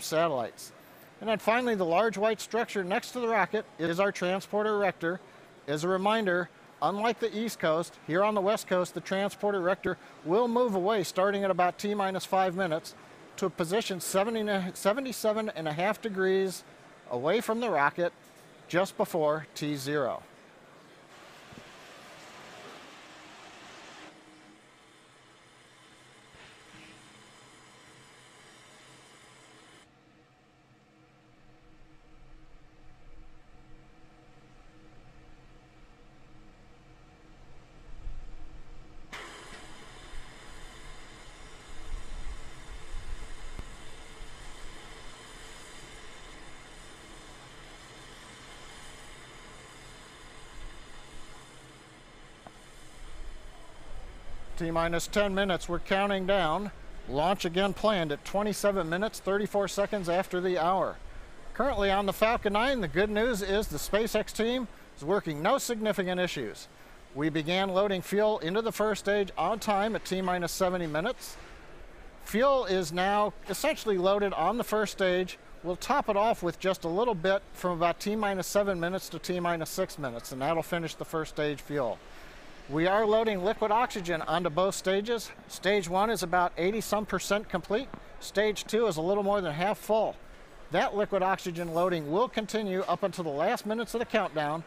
satellites. And then finally, the large white structure next to the rocket is our transporter erector. As a reminder, unlike the East Coast, here on the West Coast, the transporter erector will move away starting at about T-minus 5 minutes to a position 77.5 degrees away from the rocket just before T0. T-minus 10 minutes, we're counting down. Launch again planned at 27 minutes, 34 seconds after the hour. Currently on the Falcon 9, the good news is the SpaceX team is working no significant issues. We began loading fuel into the first stage on time at T-minus 70 minutes. Fuel is now essentially loaded on the first stage. We'll top it off with just a little bit from about T-minus 7 minutes to T-minus 6 minutes, and that'll finish the first stage fuel. We are loading liquid oxygen onto both stages. Stage 1 is about 80-some% complete. Stage 2 is a little more than half full. That liquid oxygen loading will continue up until the last minutes of the countdown.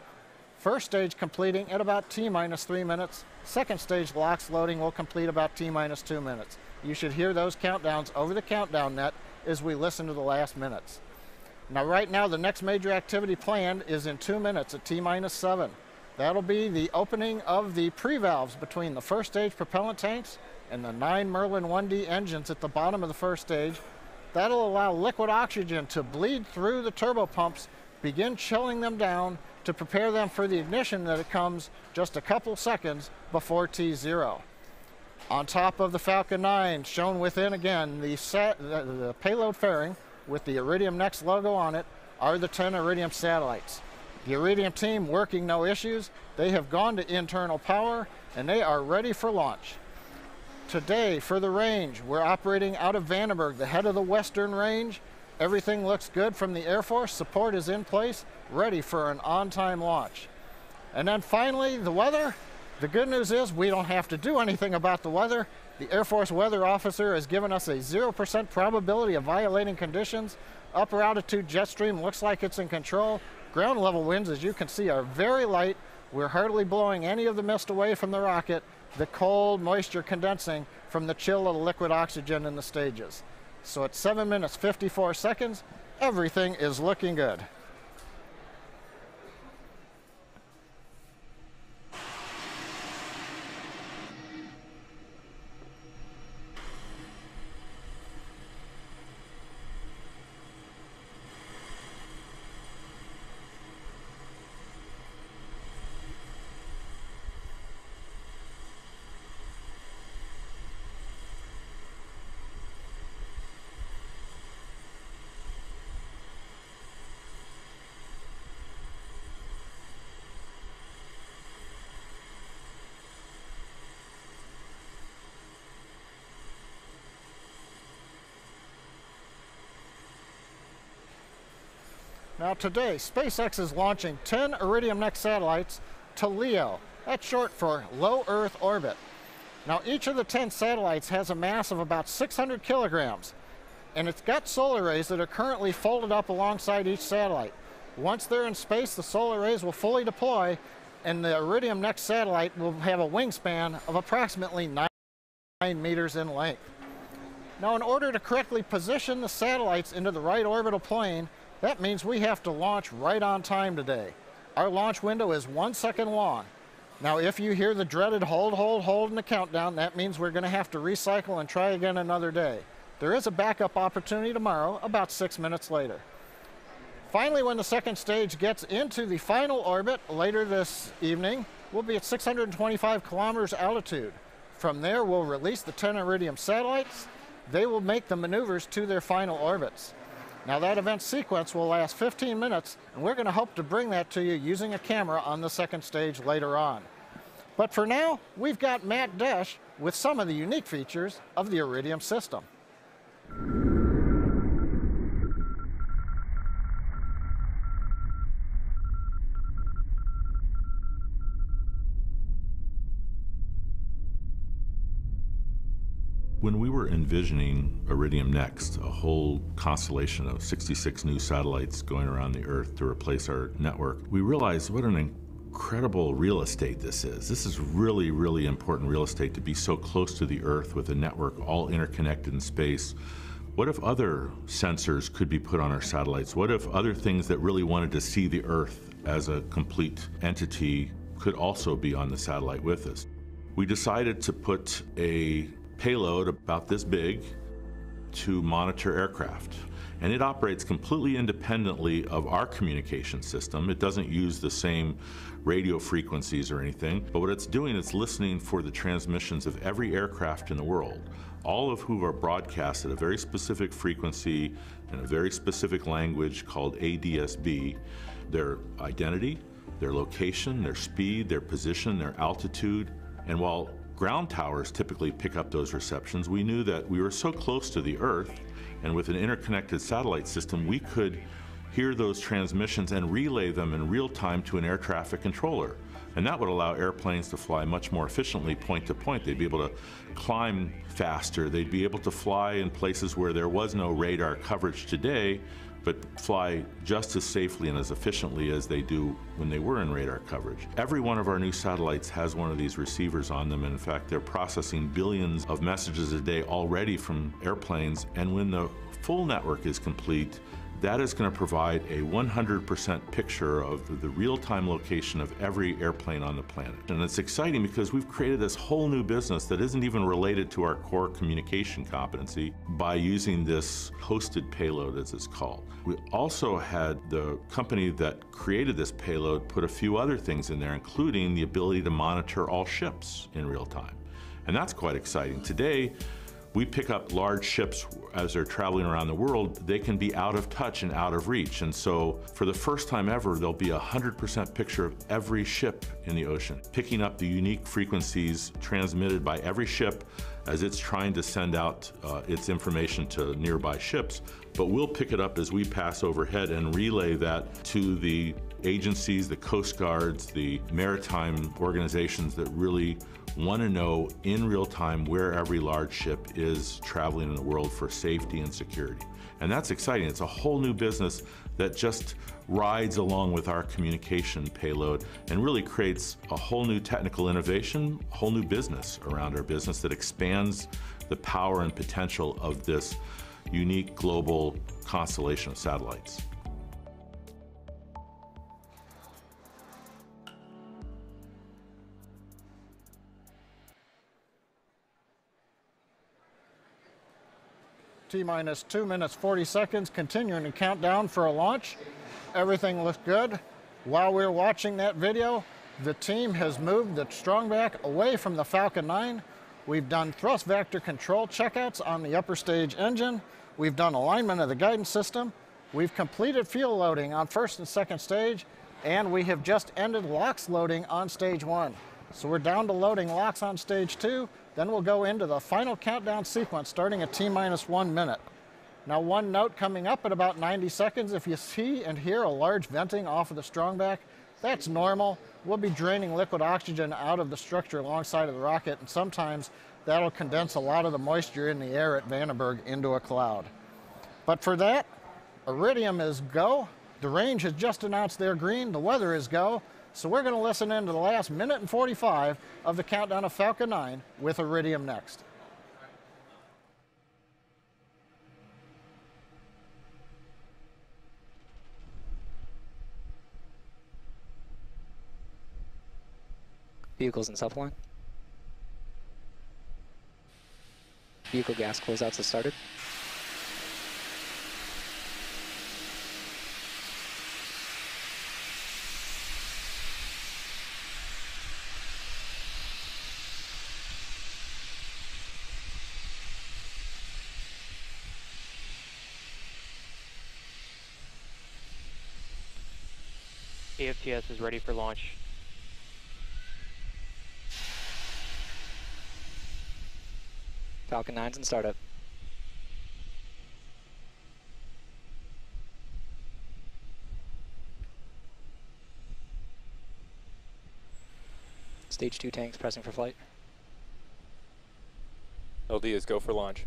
First stage completing at about T-minus 3 minutes. Second stage LOX loading will complete about T-minus 2 minutes. You should hear those countdowns over the countdown net as we listen to the last minutes. Now right now the next major activity planned is in 2 minutes at T-minus 7. That'll be the opening of the pre-valves between the first stage propellant tanks and the 9 Merlin 1D engines at the bottom of the first stage. That'll allow liquid oxygen to bleed through the turbopumps, begin chilling them down to prepare them for the ignition that comes just a couple seconds before T0. On top of the Falcon 9, shown within again, the payload fairing with the Iridium Next logo on it are the 10 Iridium satellites. The Iridium team working no issues. They have gone to internal power and they are ready for launch. Today for the range, we're operating out of Vandenberg, the head of the Western Range. Everything looks good from the Air Force. Support is in place, ready for an on-time launch. And then finally, the weather. The good news is we don't have to do anything about the weather. The Air Force weather officer has given us a 0% probability of violating conditions. Upper altitude jet stream looks like it's in control. Ground level winds, as you can see, are very light. We're hardly blowing any of the mist away from the rocket, the cold moisture condensing from the chill of the liquid oxygen in the stages. So at 7 minutes, 54 seconds, everything is looking good. Now today, SpaceX is launching 10 Iridium Next satellites to LEO. That's short for Low Earth Orbit. Now each of the 10 satellites has a mass of about 600 kilograms, and it's got solar arrays that are currently folded up alongside each satellite. Once they're in space, the solar arrays will fully deploy, and the Iridium Next satellite will have a wingspan of approximately 9 meters in length. Now in order to correctly position the satellites into the right orbital plane, that means we have to launch right on time today. Our launch window is 1 second long. Now, if you hear the dreaded hold in the countdown, that means we're going to have to recycle and try again another day. There is a backup opportunity tomorrow, about 6 minutes later. Finally, when the second stage gets into the final orbit later this evening, we'll be at 625 kilometers altitude. From there, we'll release the 10 Iridium satellites. They will make the maneuvers to their final orbits. Now that event sequence will last 15 minutes, and we're going to hope to bring that to you using a camera on the second stage later on. But for now, we've got Matt Desch with some of the unique features of the Iridium system. When we were envisioning Iridium Next, a whole constellation of 66 new satellites going around the Earth to replace our network, we realized what an incredible real estate this is. This is really, really important real estate to be so close to the Earth with a network all interconnected in space. What if other sensors could be put on our satellites? What if other things that really wanted to see the Earth as a complete entity could also be on the satellite with us? We decided to put a payload about this big to monitor aircraft. And it operates completely independently of our communication system. It doesn't use the same radio frequencies or anything, but what it's doing is listening for the transmissions of every aircraft in the world, all of whom are broadcast at a very specific frequency and a very specific language called ADSB. Their identity, their location, their speed, their position, their altitude. And while ground towers typically pick up those receptions, we knew that we were so close to the Earth, and with an interconnected satellite system, we could hear those transmissions and relay them in real time to an air traffic controller. And that would allow airplanes to fly much more efficiently point to point. They'd be able to climb faster. They'd be able to fly in places where there was no radar coverage today, but fly just as safely and as efficiently as they do when they were in radar coverage. Every one of our new satellites has one of these receivers on them. And in fact, they're processing billions of messages a day already from airplanes. And when the full network is complete, that is going to provide a 100% picture of the real-time location of every airplane on the planet. And it's exciting because we've created this whole new business that isn't even related to our core communication competency by using this hosted payload, as it's called. We also had the company that created this payload put a few other things in there, including the ability to monitor all ships in real time. And that's quite exciting. Today, we pick up large ships as they're traveling around the world. They can be out of touch and out of reach. And so for the first time ever, there'll be a 100% picture of every ship in the ocean, picking up the unique frequencies transmitted by every ship as it's trying to send out its information to nearby ships. But we'll pick it up as we pass overhead and relay that to the agencies, the Coast Guards, the maritime organizations that really want to know in real time where every large ship is traveling in the world for safety and security. And that's exciting. It's a whole new business that just rides along with our communication payload and really creates a whole new technical innovation, a whole new business around our business that expands the power and potential of this unique global constellation of satellites. T-minus 2 minutes, 40 seconds, continuing to count down for a launch. Everything looks good. While we're watching that video, the team has moved the Strongback away from the Falcon 9. We've done thrust vector control checkouts on the upper stage engine. We've done alignment of the guidance system. We've completed fuel loading on first and second stage, and we have just ended LOX loading on stage 1. So we're down to loading LOX on stage 2. Then we'll go into the final countdown sequence starting at T-minus 1 minute. Now, one note coming up at about 90 seconds, if you see and hear a large venting off of the Strongback, that's normal. We'll be draining liquid oxygen out of the structure alongside of the rocket, and sometimes that'll condense a lot of the moisture in the air at Vandenberg into a cloud. But for that, Iridium is go. The range has just announced they're green. The weather is go. So we're going to listen into the last minute and 45 of the countdown of Falcon 9 with Iridium Next. Vehicles in self-align. Vehicle gas closeouts have started. AFTS is ready for launch. Falcon 9's in startup. Stage 2 tanks pressing for flight. LD is go for launch.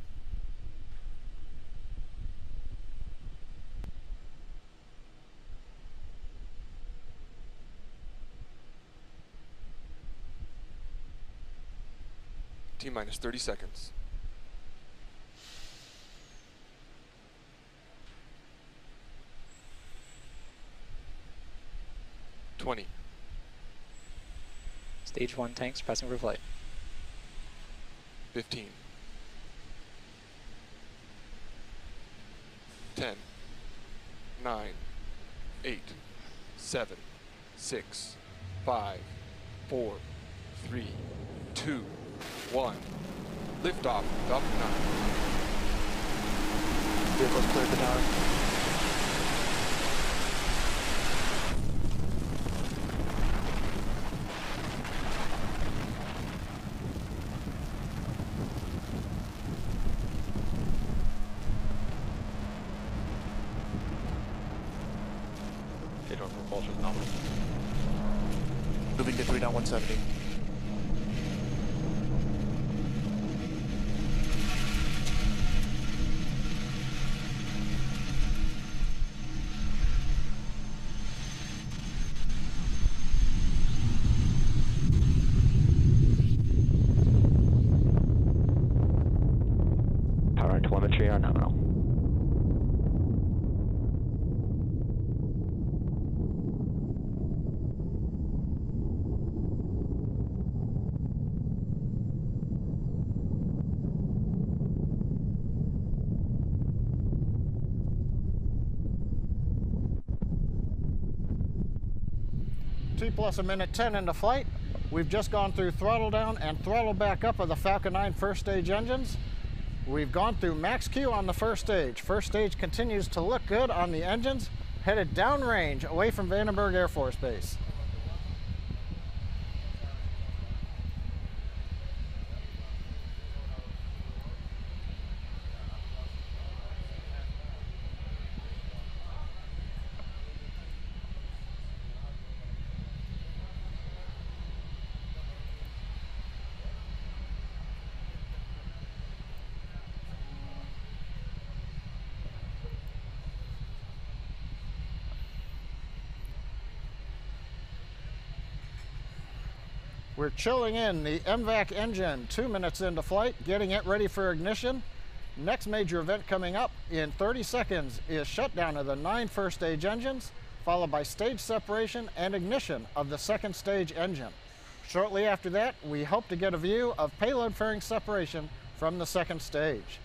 T-minus 30 seconds. 20. Stage 1 tanks pressing for flight. 15. 10. 9. 8. 7. 6. 5. 4. 3. 2. 1. Liftoff, Falcon 9. Vehicles cleared the tower. Takeoff propulsion nominal. Moving to 3 knot 170. Power and telemetry are nominal. T plus a minute 10 into flight. We've just gone through throttle down and throttle back up of the Falcon 9 first stage engines. We've gone through max Q on the first stage. First stage continues to look good on the engines, headed downrange away from Vandenberg Air Force Base. We're chilling in the MVAC engine 2 minutes into flight, getting it ready for ignition. Next major event coming up in 30 seconds is shutdown of the 9 first stage engines, followed by stage separation and ignition of the second stage engine. Shortly after that, we hope to get a view of payload fairing separation from the second stage.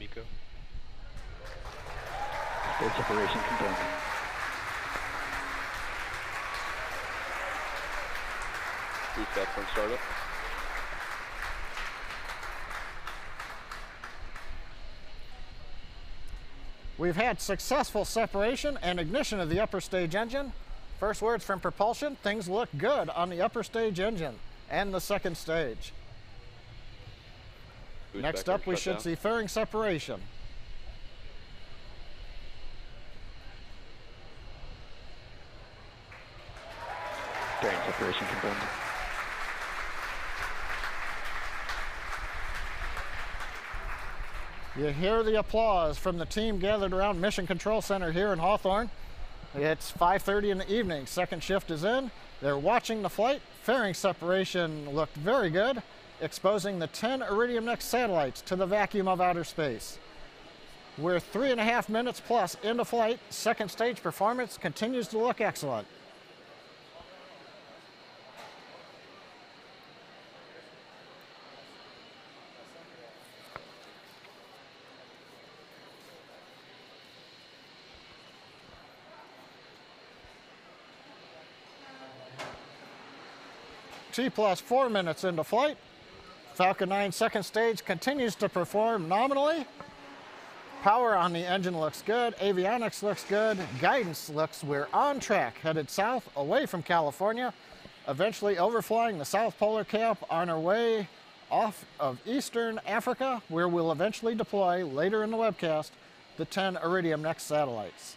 Miko. Stage separation confirmed. Boost back from startup. We've had successful separation and ignition of the upper stage engine. First words from propulsion, things look good on the upper stage engine and the second stage. Boost Next back up, we should see fairing separation. Fairing separation confirmed. You hear the applause from the team gathered around Mission Control Center here in Hawthorne. It's 5:30 in the evening. Second shift is in. They're watching the flight. Fairing separation looked very good, exposing the 10 Iridium Next satellites to the vacuum of outer space. We're 3.5 minutes plus into flight. Second stage performance continues to look excellent. T plus 4 minutes into flight. Falcon 9 second stage continues to perform nominally. Power on the engine looks good. Avionics looks good. Guidance looks, we're on track, headed south away from California. eventually overflying the South Polar Cap on our way off of Eastern Africa, where we'll eventually deploy, later in the webcast, the 10 Iridium Next satellites.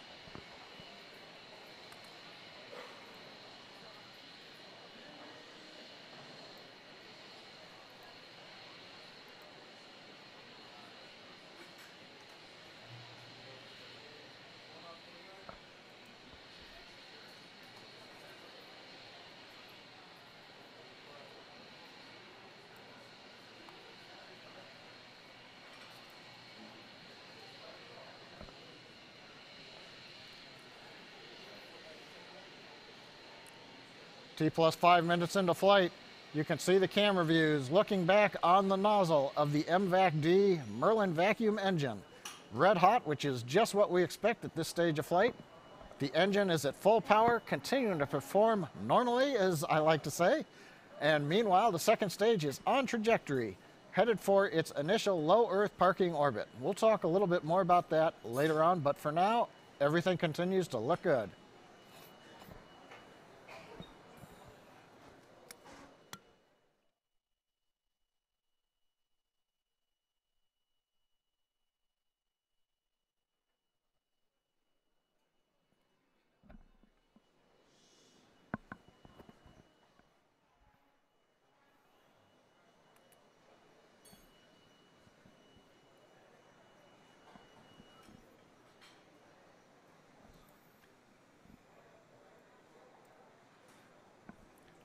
T plus 5 minutes into flight, you can see the camera views looking back on the nozzle of the MVAC-D Merlin vacuum engine. Red hot, which is just what we expect at this stage of flight. The engine is at full power, continuing to perform normally, as I like to say. And meanwhile, the second stage is on trajectory, headed for its initial low Earth parking orbit. We'll talk a little bit more about that later on, but for now, everything continues to look good.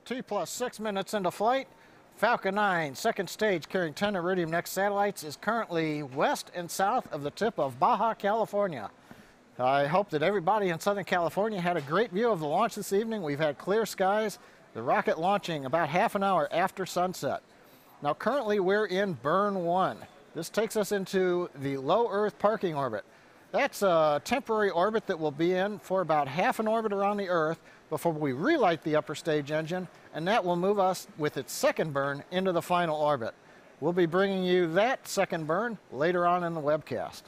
T plus 6 minutes into flight, Falcon 9, second stage carrying 10 Iridium Next satellites, is currently west and south of the tip of Baja, California. I hope that everybody in Southern California had a great view of the launch this evening. We've had clear skies, the rocket launching about half an hour after sunset. Now currently we're in burn 1. This takes us into the low Earth parking orbit. That's a temporary orbit that we'll be in for about half an orbit around the Earth before we relight the upper stage engine, and that will move us with its second burn into the final orbit. We'll be bringing you that second burn later on in the webcast.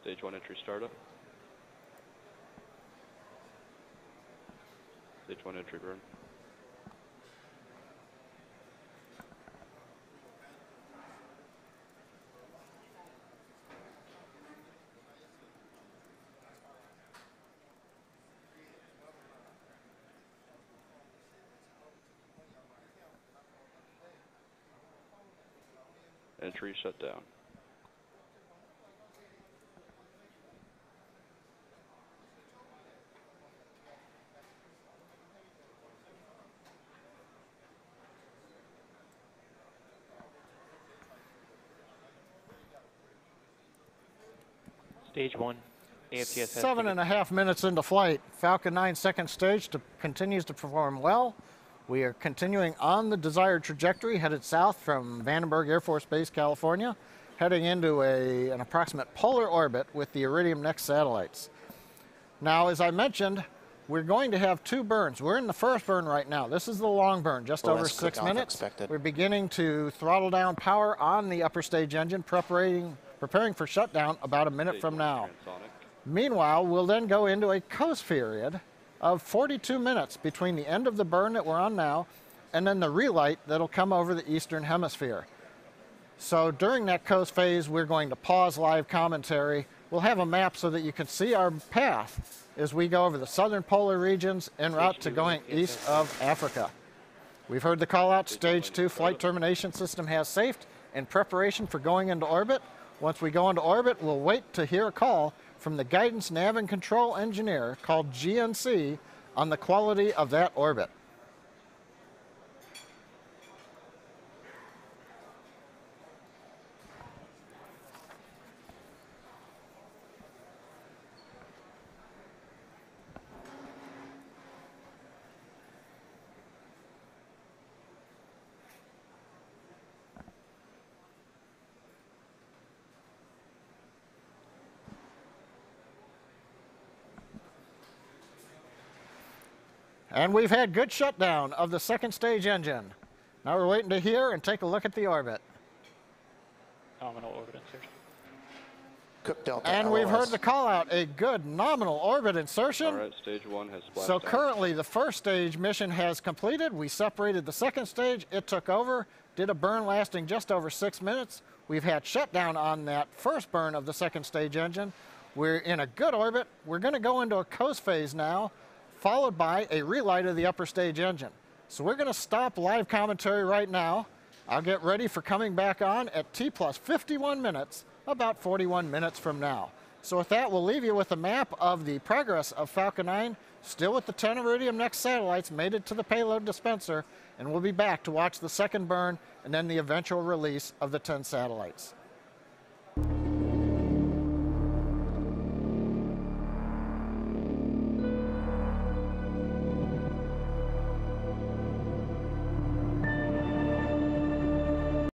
Stage 1 entry startup. Stage 1 entry burn. Entry shut down. Stage 1, AFTS has 7.5 minutes into flight, Falcon 9 second stage continues to perform well. We are continuing on the desired trajectory, headed south from Vandenberg Air Force Base, California, heading into an approximate polar orbit with the Iridium Next satellites. Now, as I mentioned, we're going to have two burns. We're in the first burn right now. This is the long burn, just over 6 minutes. We're beginning to throttle down power on the upper stage engine, preparing for shutdown about a minute from now. Meanwhile, we'll then go into a coast period of 42 minutes between the end of the burn that we're on now and then the relight that'll come over the eastern hemisphere. So during that coast phase, we're going to pause live commentary. We'll have a map so that you can see our path as we go over the southern polar regions en route to going east of Africa. We've heard the call out, Stage 2 flight termination system has safed in preparation for going into orbit. Once we go into orbit, we'll wait to hear a call from the Guidance Nav and Control Engineer, called GNC, on the quality of that orbit. And we've had good shutdown of the second stage engine. Now we're waiting to hear and take a look at the orbit. Nominal orbit insertion. Cook Delta. And we've heard LOS. the call out, a good nominal orbit insertion. All right, stage 1 has splashed So down. currently the first stage mission has completed. We separated the second stage, it took over, did a burn lasting just over 6 minutes. We've had shutdown on that first burn of the second stage engine. We're in a good orbit. We're going to go into a coast phase now, followed by a relight of the upper stage engine. So we're going to stop live commentary right now. I'll get ready for coming back on at T plus 51 minutes, about 41 minutes from now. So with that, we'll leave you with a map of the progress of Falcon 9, still with the 10 Iridium Next satellites, made it to the payload dispenser, and we'll be back to watch the second burn and then the eventual release of the 10 satellites.